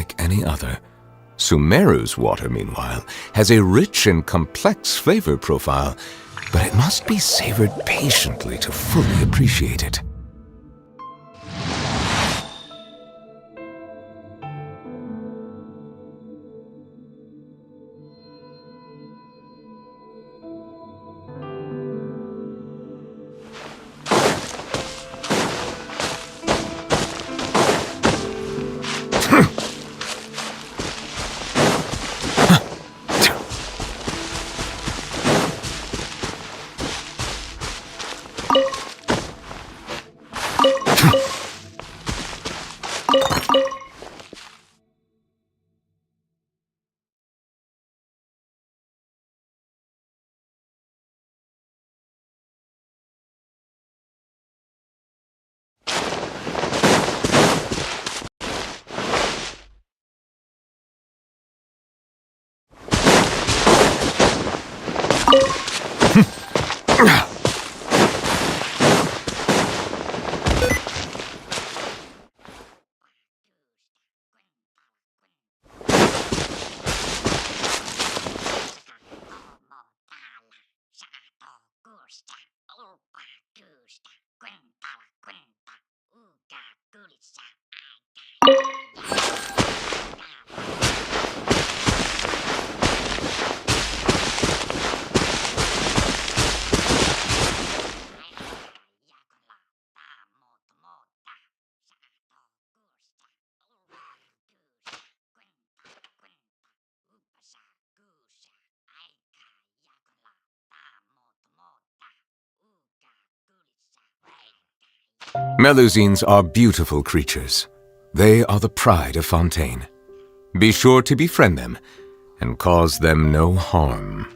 unlike any other. Sumeru's water, meanwhile, has a rich and complex flavor profile, but it must be savored patiently to fully appreciate it. Melusines are beautiful creatures. They are the pride of Fontaine. Be sure to befriend them and cause them no harm.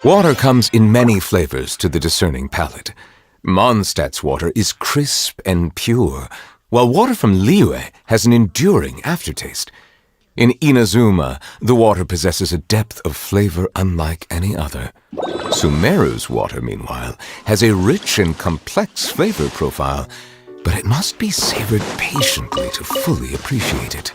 Water comes in many flavors to the discerning palate. Mondstadt's water is crisp and pure, while water from Liyue has an enduring aftertaste. In Inazuma, the water possesses a depth of flavor unlike any other. Sumeru's water, meanwhile, has a rich and complex flavor profile, but it must be savored patiently to fully appreciate it.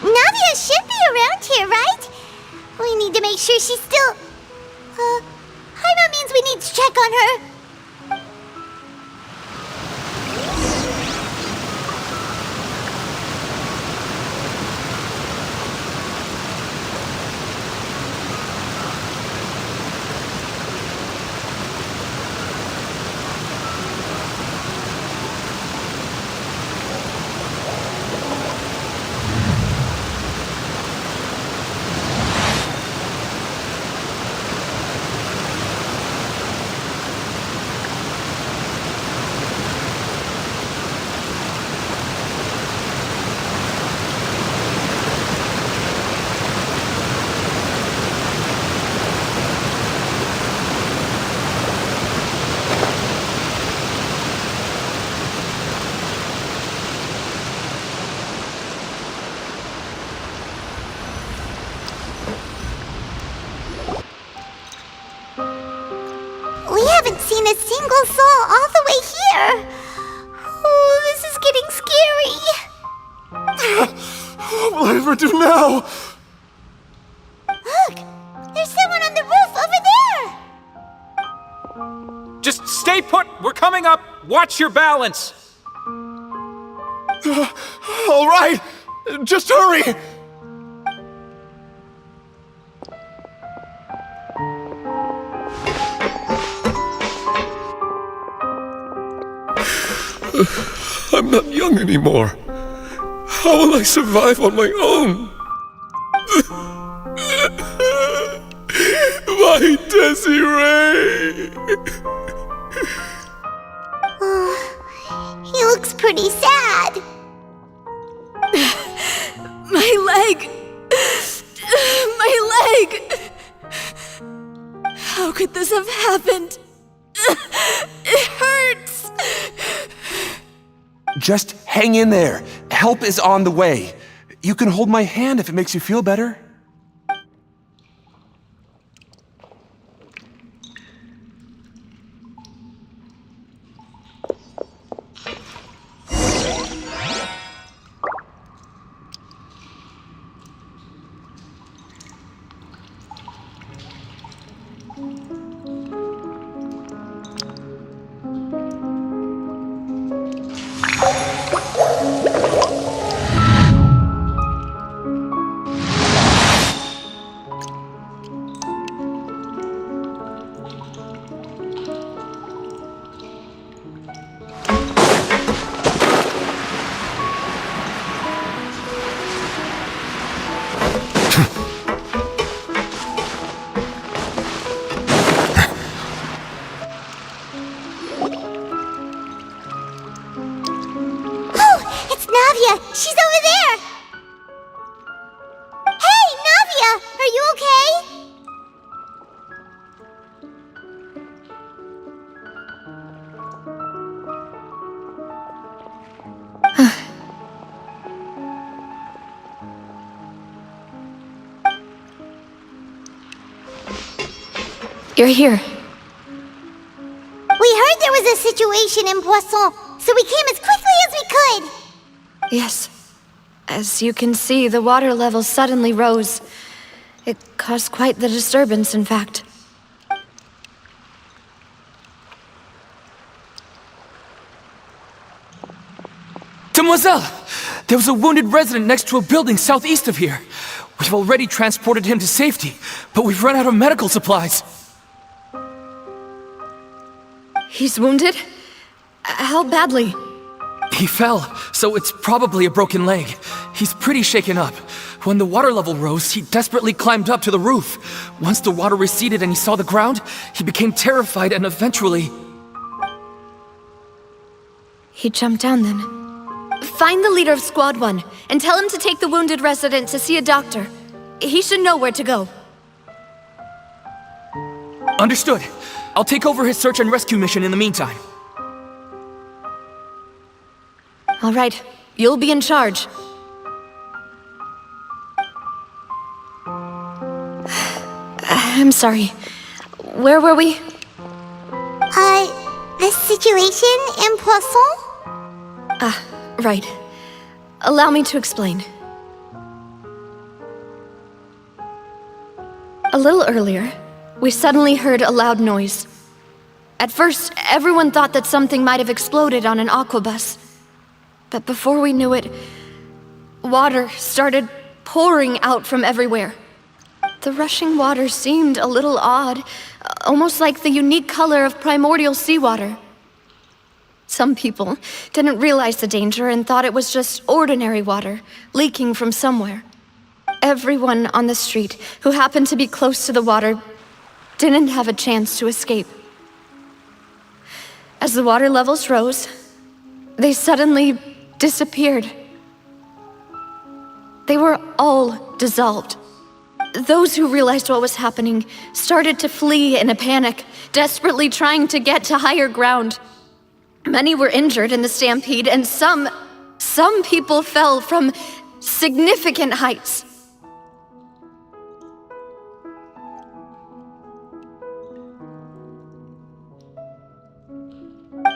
Navia should be around here, right? We need to make sure she's still... Paimon means we need to check on her. We haven't seen a single soul all the way here. Oh, this is getting scary. What will I ever do now? Look, there's someone on the roof over there. Just stay put! We're coming up! Watch your balance! All right, just hurry! I'm not young anymore. How will I survive on my own? My Desiree! He looks pretty sad. My leg! My leg! How could this have happened? It hurts! Just hang in there. Help is on the way. You can hold my hand if it makes you feel better. Navia, she's over there! Hey, Navia! Are you okay? You're here. We heard there was a situation in Poisson. so we came as quickly as we could. Yes. As you can see, the water level suddenly rose. It caused quite the disturbance, in fact. Demoiselle! There was a wounded resident next to a building southeast of here. We've already transported him to safety, but we've run out of medical supplies. He's wounded? How badly? He fell, so it's probably a broken leg. He's pretty shaken up. When the water level rose, he desperately climbed up to the roof. Once the water receded and he saw the ground, he became terrified and eventually... He jumped down then. Find the leader of Squad 1 and tell him to take the wounded resident to see a doctor. He should know where to go. Understood. I'll take over his search and rescue mission in the meantime. All right, you'll be in charge. I'm sorry. Where were we? The situation in Poisson? Ah, right. Allow me to explain. A little earlier, we suddenly heard a loud noise. At first, everyone thought that something might have exploded on an aquabus. But before we knew it, water started pouring out from everywhere. The rushing water seemed a little odd, almost like the unique color of primordial seawater. Some people didn't realize the danger and thought it was just ordinary water, leaking from somewhere. Everyone on the street who happened to be close to the water didn't have a chance to escape. As the water levels rose, they suddenly disappeared. They were all dissolved. Those who realized what was happening started to flee in a panic, desperately trying to get to higher ground. Many were injured in the stampede, and some people fell from significant heights.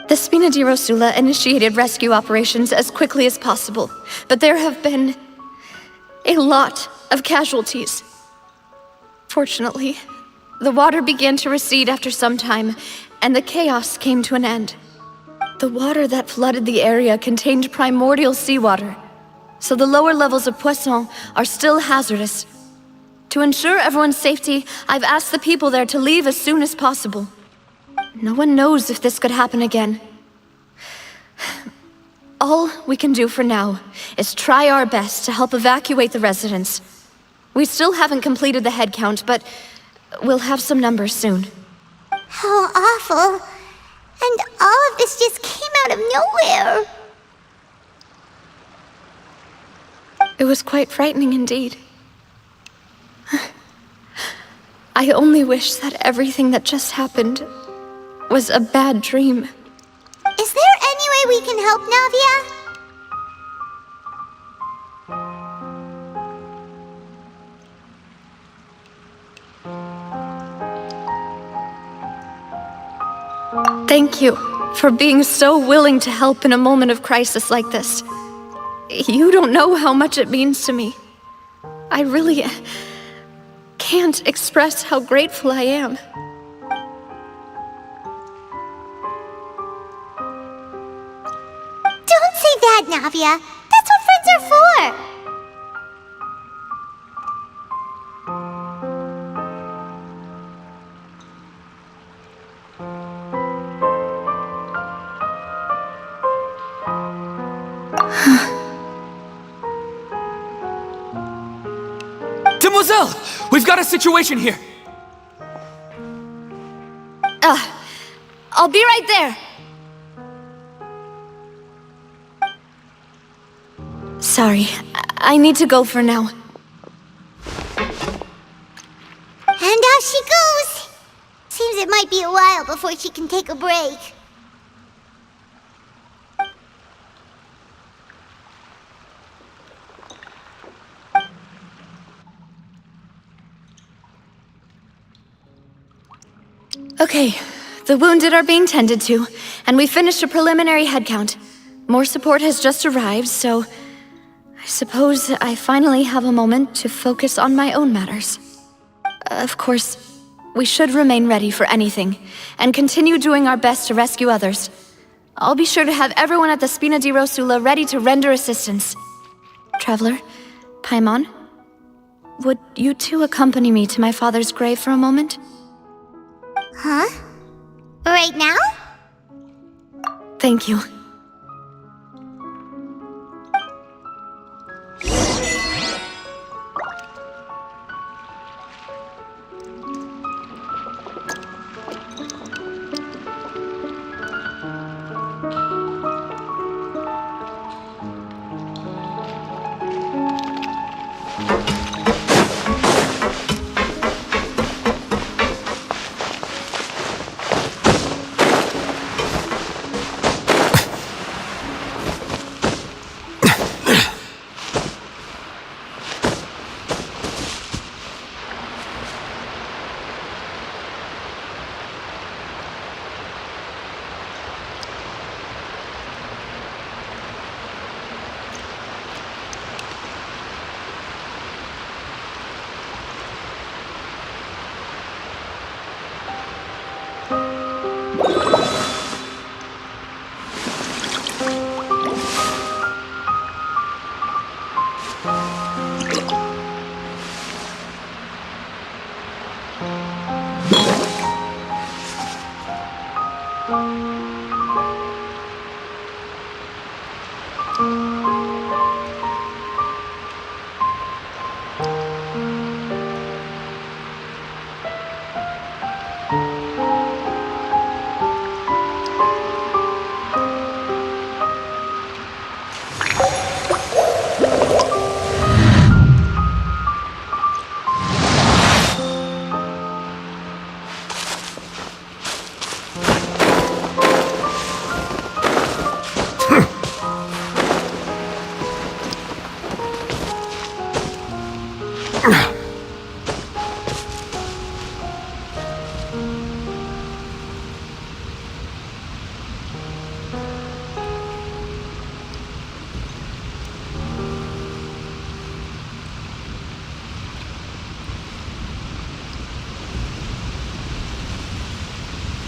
The Spina di Rosula initiated rescue operations as quickly as possible, but there have been a lot of casualties. Fortunately, the water began to recede after some time, and the chaos came to an end. The water that flooded the area contained primordial seawater, so the lower levels of Poisson are still hazardous. To ensure everyone's safety, I've asked the people there to leave as soon as possible. No one knows if this could happen again. All we can do for now is try our best to help evacuate the residents. We still haven't completed the head count, but we'll have some numbers soon. How awful. And all of this just came out of nowhere. It was quite frightening indeed. I only wish that everything that just happened was a bad dream. Is there any way we can help, Navia? Thank you for being so willing to help in a moment of crisis like this. You don't know how much it means to me. I really can't express how grateful I am. Don't say that, Navia. That's what friends are for. Demoiselle! We've got a situation here! I'll be right there. Sorry, I need to go for now. And out she goes. Seems it might be a while before she can take a break. Okay, The wounded are being tended to, and we finished a preliminary head count. More support has just arrived, so I suppose I finally have a moment to focus on my own matters. Of course, we should remain ready for anything, and continue doing our best to rescue others. I'll be sure to have everyone at the Spina di Rosula ready to render assistance. Traveler, Paimon, would you two accompany me to my father's grave for a moment? Huh? Right now? Thank you.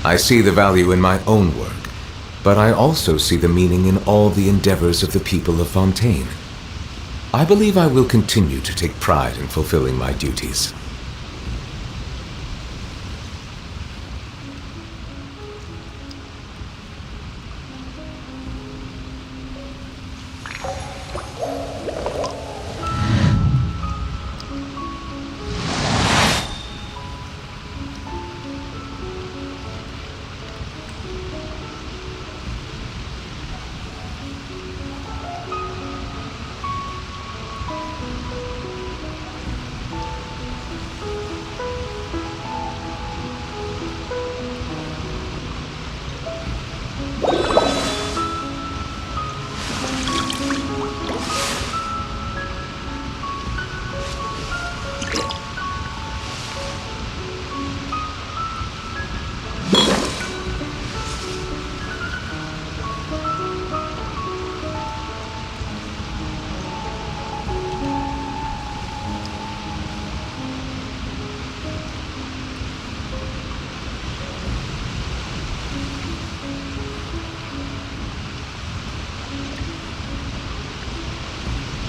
I see the value in my own work, but I also see the meaning in all the endeavors of the people of Fontaine. I believe I will continue to take pride in fulfilling my duties.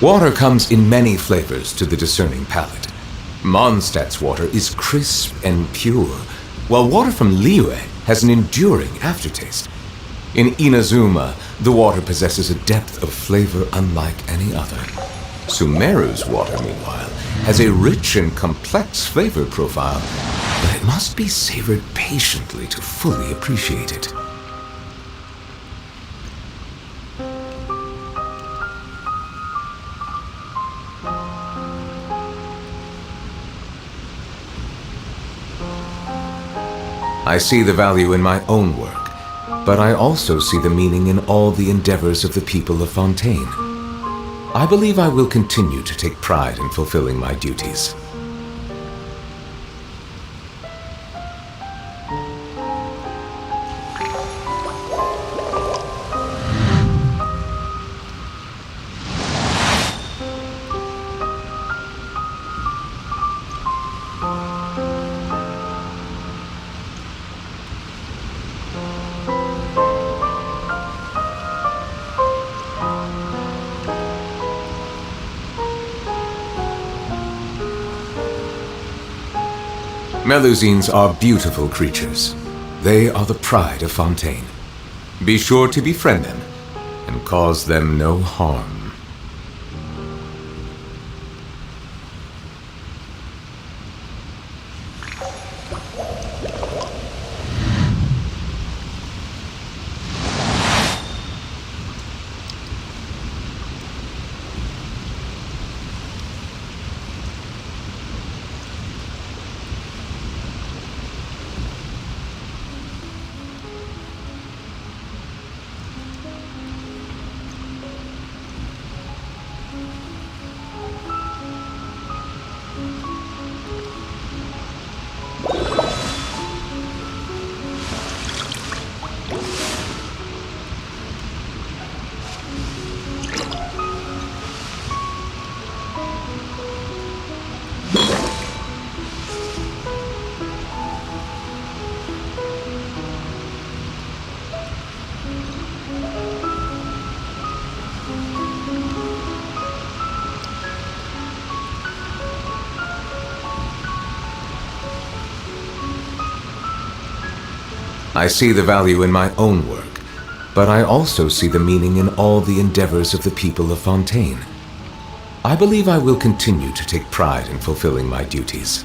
Water comes in many flavors to the discerning palate. Mondstadt's water is crisp and pure, while water from Liyue has an enduring aftertaste. In Inazuma, the water possesses a depth of flavor unlike any other. Sumeru's water, meanwhile, has a rich and complex flavor profile, but it must be savored patiently to fully appreciate it. I see the value in my own work, but I also see the meaning in all the endeavors of the people of Fontaine. I believe I will continue to take pride in fulfilling my duties. Melusines are beautiful creatures. They are the pride of Fontaine. Be sure to befriend them and cause them no harm. I see the value in my own work, but I also see the meaning in all the endeavors of the people of Fontaine. I believe I will continue to take pride in fulfilling my duties.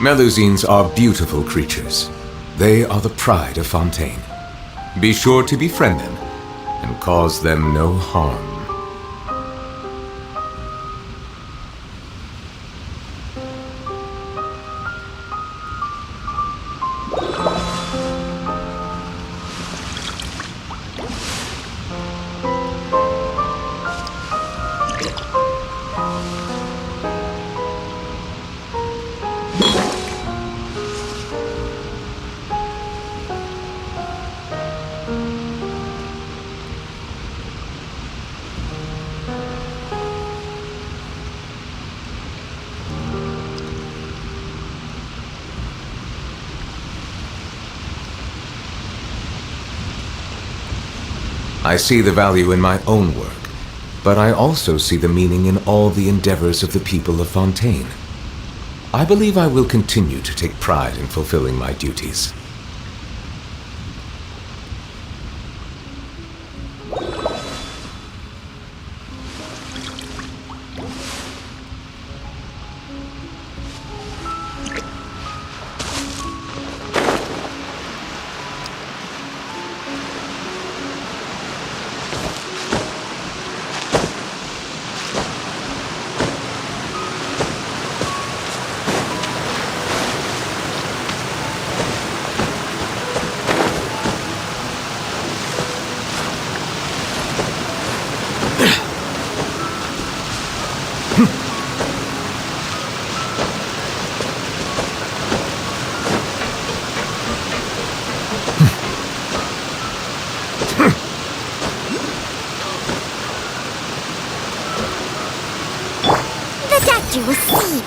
Melusines are beautiful creatures. They are the pride of Fontaine. Be sure to befriend them and cause them no harm. I see the value in my own work, but I also see the meaning in all the endeavors of the people of Fontaine. I believe I will continue to take pride in fulfilling my duties. The doctor will see.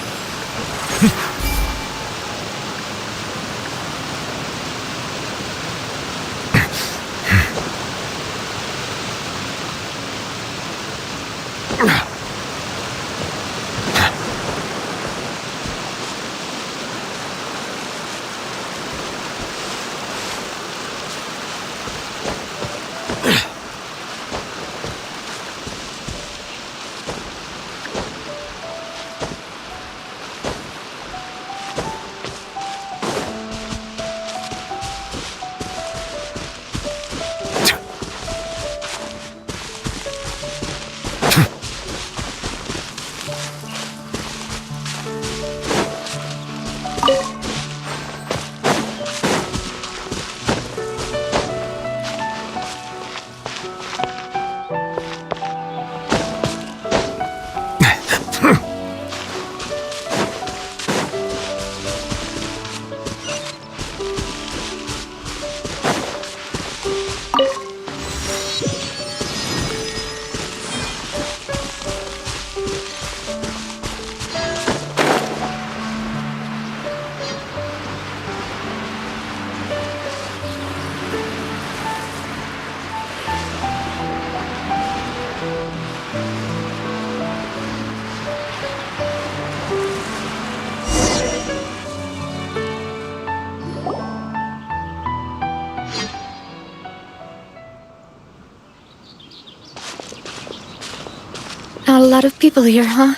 Not a lot of people here, huh?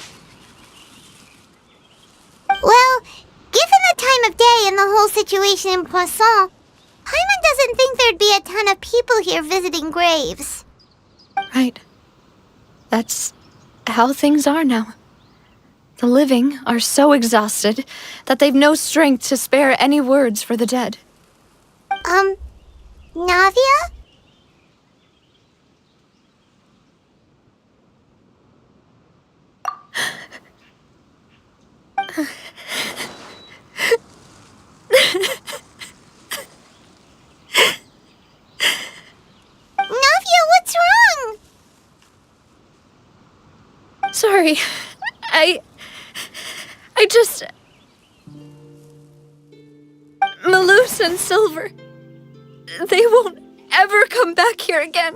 Well, given the time of day and the whole situation in Poisson, Paimon doesn't think there'd be a ton of people here visiting graves. Right. That's how things are now. The living are so exhausted that they've no strength to spare any words for the dead. Navia? Navia, what's wrong? Sorry. I just... Malus and Silver... They won't ever come back here again.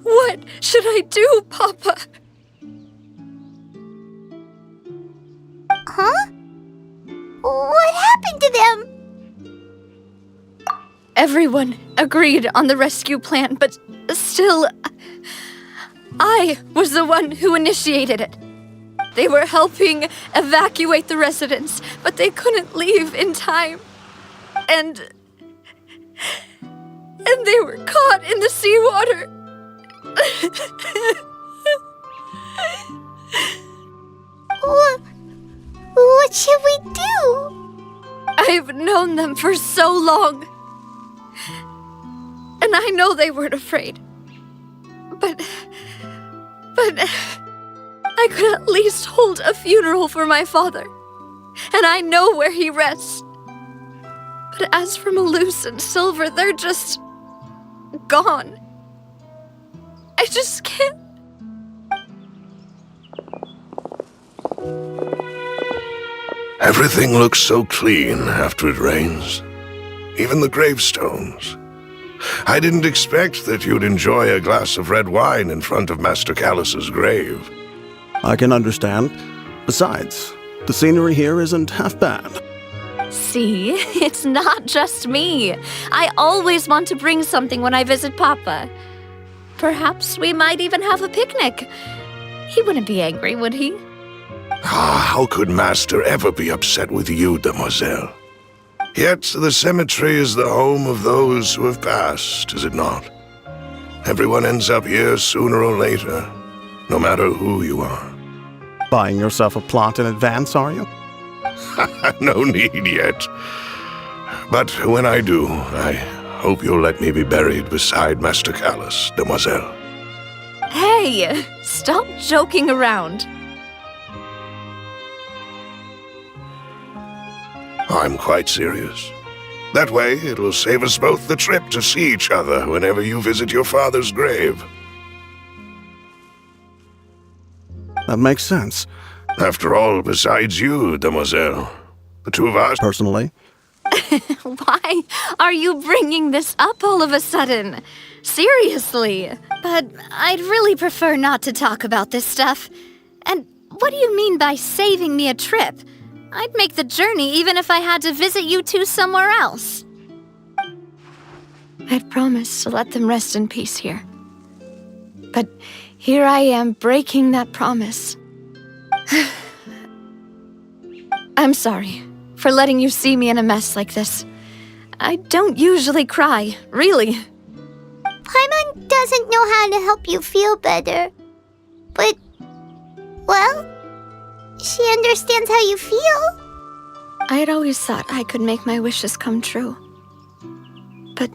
What should I do, Papa? Huh? What happened to them? Everyone agreed on the rescue plan, but still... I was the one who initiated it. They were helping evacuate the residents, but they couldn't leave in time. And they were caught in the seawater. What should we do? I've known them for so long. And I know they weren't afraid. But I could at least hold a funeral for my father. And I know where he rests. But as for Malus and Silver, they're just... gone. I just can't... Everything looks so clean after it rains. Even the gravestones. I didn't expect that you'd enjoy a glass of red wine in front of Master Callus's grave. I can understand. Besides, the scenery here isn't half bad. See, it's not just me. I always want to bring something when I visit Papa. Perhaps we might even have a picnic. He wouldn't be angry, would he? How could Master ever be upset with you, Demoiselle? Yet the cemetery is the home of those who have passed, is it not? Everyone ends up here sooner or later, no matter who you are. Buying yourself a plot in advance, are you? No need yet. But when I do, I hope you'll let me be buried beside Master Callus, Demoiselle. Hey, stop joking around. I'm quite serious. That way, it'll save us both the trip to see each other whenever you visit your father's grave. That makes sense. After all, besides you, Demoiselle, the two of us... Personally, Why are you bringing this up all of a sudden? Seriously. But I'd really prefer not to talk about this stuff. And what do you mean by saving me a trip? I'd make the journey even if I had to visit you two somewhere else. I'd promised to let them rest in peace here. But here I am breaking that promise. I'm sorry for letting you see me in a mess like this. I don't usually cry, really. Paimon doesn't know how to help you feel better. But, well, she understands how you feel. I had always thought I could make my wishes come true. But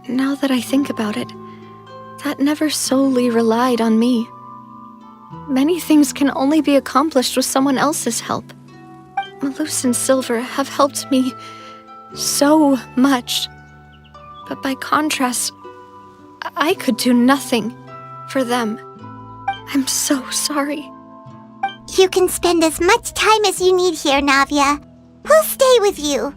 now that I think about it, that never solely relied on me. Many things can only be accomplished with someone else's help. Malus and Silver have helped me so much. But by contrast, I could do nothing for them. I'm so sorry. You can spend as much time as you need here, Navia. We'll stay with you.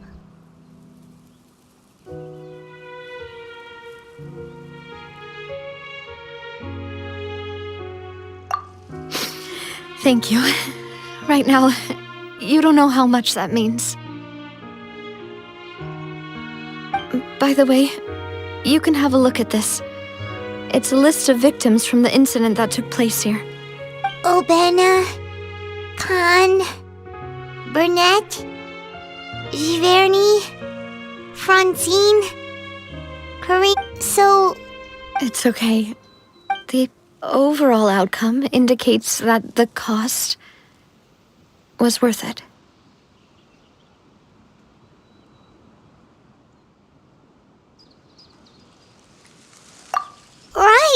Thank you. Right now, you don't know how much that means. By the way, you can have a look at this. It's a list of victims from the incident that took place here. Obena, Khan, Burnett, Giverny, Francine, Curry. So, It's okay. The overall outcome indicates that the cost was worth it.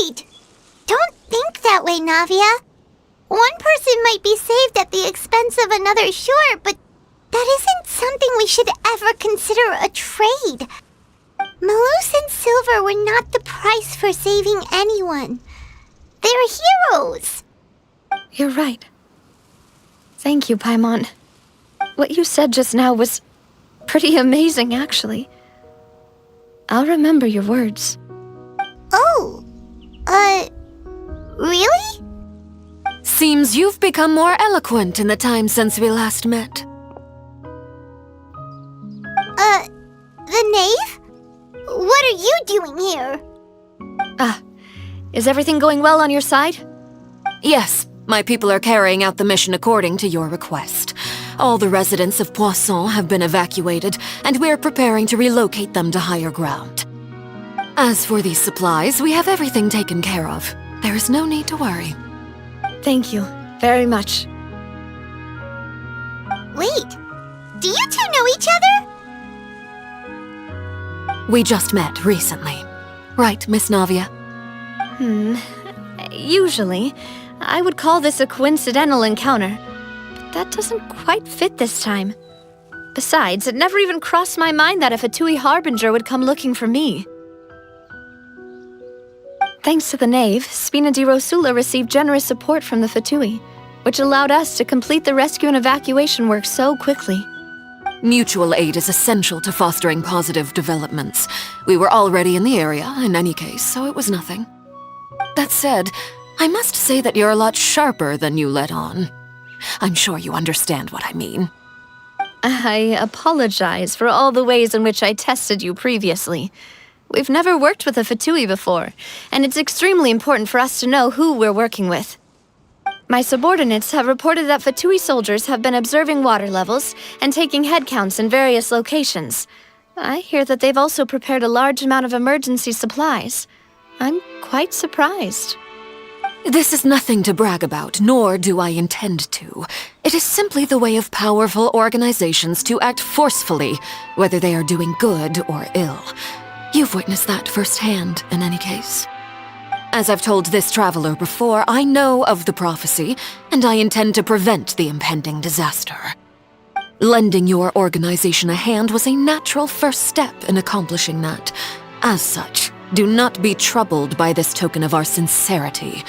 right. Don't think that way, Navia. One person might be saved at the expense of another, sure, but that isn't something we should ever consider a trade. Malus and Silver were not the price for saving anyone. They're heroes. You're right. Thank you, Paimon. What you said just now was pretty amazing, actually. I'll remember your words. Oh, really? Seems you've become more eloquent in the time since we last met. The knave? What are you doing here? Is everything going well on your side? Yes, my people are carrying out the mission according to your request. All the residents of Poisson have been evacuated, and we're preparing to relocate them to higher ground. As for these supplies, we have everything taken care of. There is no need to worry. Thank you very much. Wait, do you two know each other? We just met recently. Right, Miss Navia? Usually, I would call this a coincidental encounter, but that doesn't quite fit this time. Besides, it never even crossed my mind that a Fatui Harbinger would come looking for me. Thanks to the knave, Spina di Rosula received generous support from the Fatui, which allowed us to complete the rescue and evacuation work so quickly. Mutual aid is essential to fostering positive developments. We were already in the area, in any case, so it was nothing. That said, I must say that you're a lot sharper than you let on. I'm sure you understand what I mean. I apologize for all the ways in which I tested you previously. We've never worked with a Fatui before, and it's extremely important for us to know who we're working with. My subordinates have reported that Fatui soldiers have been observing water levels and taking head counts in various locations. I hear that they've also prepared a large amount of emergency supplies. I'm quite surprised. This is nothing to brag about, nor do I intend to. It is simply the way of powerful organizations to act forcefully, whether they are doing good or ill. You've witnessed that firsthand, in any case. As I've told this traveler before, I know of the prophecy, and I intend to prevent the impending disaster. Lending your organization a hand was a natural first step in accomplishing that. As such, do not be troubled by this token of our sincerity.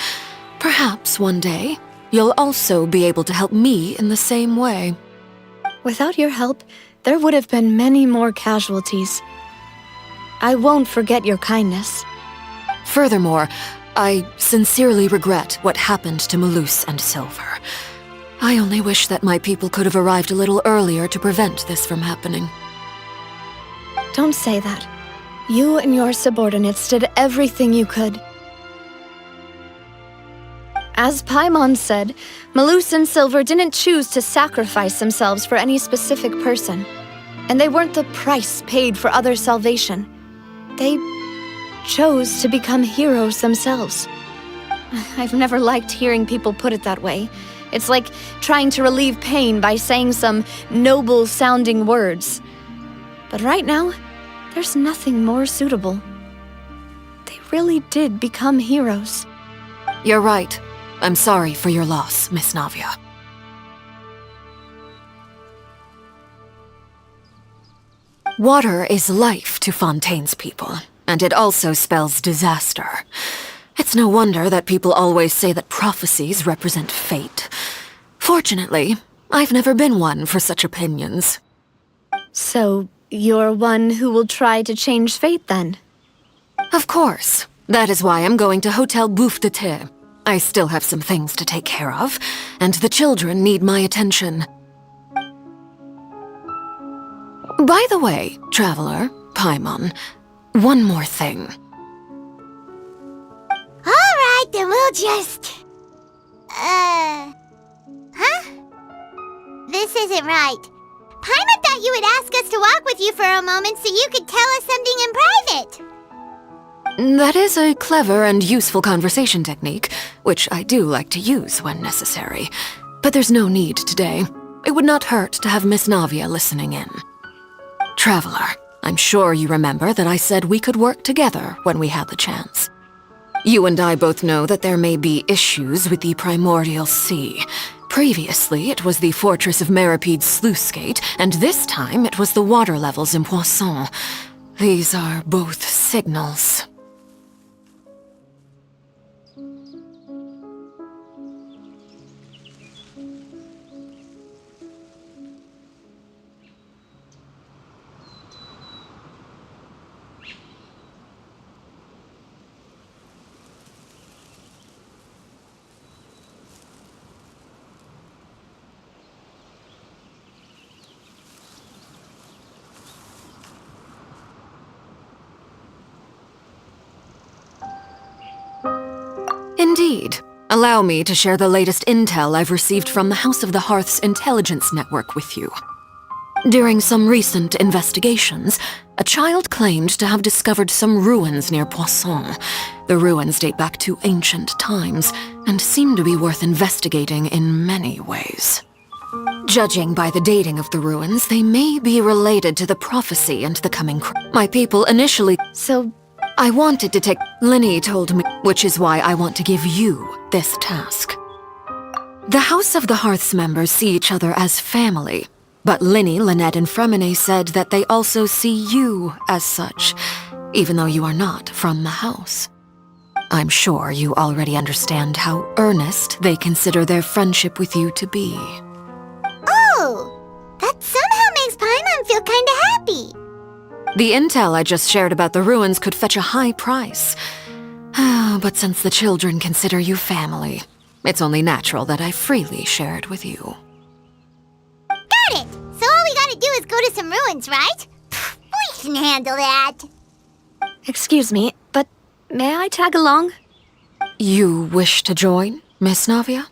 Perhaps one day, you'll also be able to help me in the same way. Without your help, there would have been many more casualties. I won't forget your kindness. Furthermore, I sincerely regret what happened to Malus and Silver. I only wish that my people could have arrived a little earlier to prevent this from happening. Don't say that. You and your subordinates did everything you could. As Paimon said, Malus and Silver didn't choose to sacrifice themselves for any specific person, and they weren't the price paid for other salvation. They chose to become heroes themselves. I've never liked hearing people put it that way. It's like trying to relieve pain by saying some noble-sounding words. But right now, there's nothing more suitable. They really did become heroes. You're right. I'm sorry for your loss, Miss Navia. Water is life to Fontaine's people, and it also spells disaster. It's no wonder that people always say that prophecies represent fate. Fortunately, I've never been one for such opinions. So, you're one who will try to change fate, then? Of course. That is why I'm going to Hotel Bouffe de Thé. I still have some things to take care of, and the children need my attention. By the way, traveler, Paimon, one more thing. right, then we'll just... Huh? This isn't right. Paimon thought you would ask us to walk with you for a moment so you could tell us something in private. That is a clever and useful conversation technique, which I do like to use when necessary. But there's no need today. It would not hurt to have Miss Navia listening in. Traveler, I'm sure you remember that I said we could work together when we had the chance. You and I both know that there may be issues with the Primordial Sea. Previously, it was the fortress of Meripede's sluice gate, and this time it was the water levels in Poisson. These are both signals. Indeed. Allow me to share the latest intel I've received from the House of the Hearth's intelligence network with you. During some recent investigations, a child claimed to have discovered some ruins near Poisson. The ruins date back to ancient times, and seem to be worth investigating in many ways. Judging by the dating of the ruins, they may be related to the prophecy and the coming My people initially... So, I wanted to take... Linny told me, which is why I want to give you this task. The House of the Hearth's members see each other as family, but Linny, Lynette, and Fremine said that they also see you as such, even though you are not from the house. I'm sure you already understand how earnest they consider their friendship with you to be. Oh, that somehow makes Paimon feel kinda happy. The intel I just shared about the ruins could fetch a high price. But since the children consider you family, it's only natural that I freely share it with you. Got it! So all we gotta do is go to some ruins, right? We can handle that. excuse me, but may I tag along? You wish to join, Miss Navia?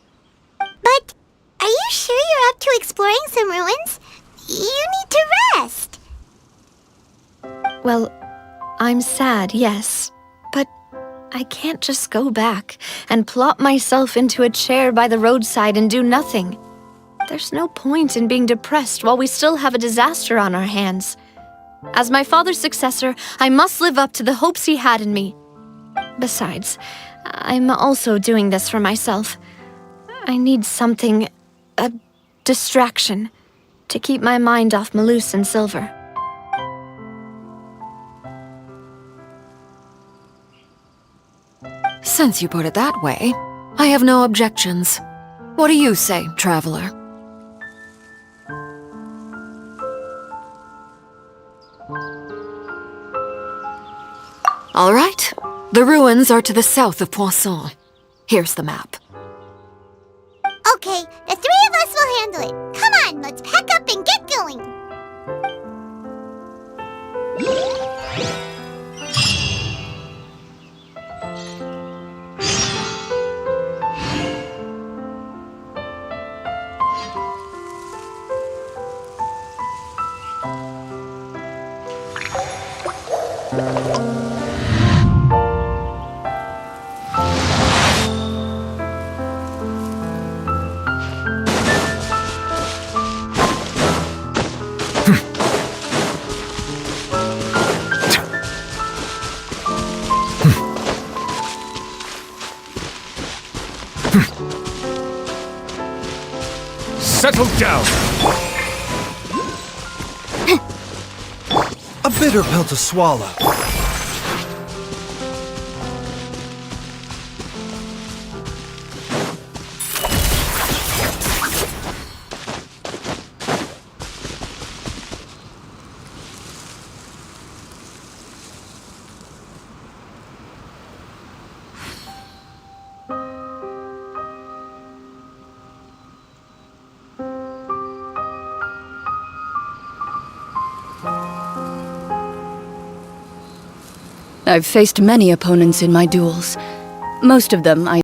But are you sure you're up to exploring some ruins? You need to rest. Well, I'm sad, yes, but I can't just go back and plop myself into a chair by the roadside and do nothing. There's no point in being depressed while we still have a disaster on our hands. As my father's successor, I must live up to the hopes he had in me. Besides, I'm also doing this for myself. I need something, a distraction, to keep my mind off Malus and Silver. Since you put it that way, I have no objections. What do you say, traveler? All right. The ruins are to the south of Poisson. Here's the map. Okay, the three of us will handle it. Come on, let's pack up and get going. Settle down! A bitter pill to swallow. I've faced many opponents in my duels, Most of them, I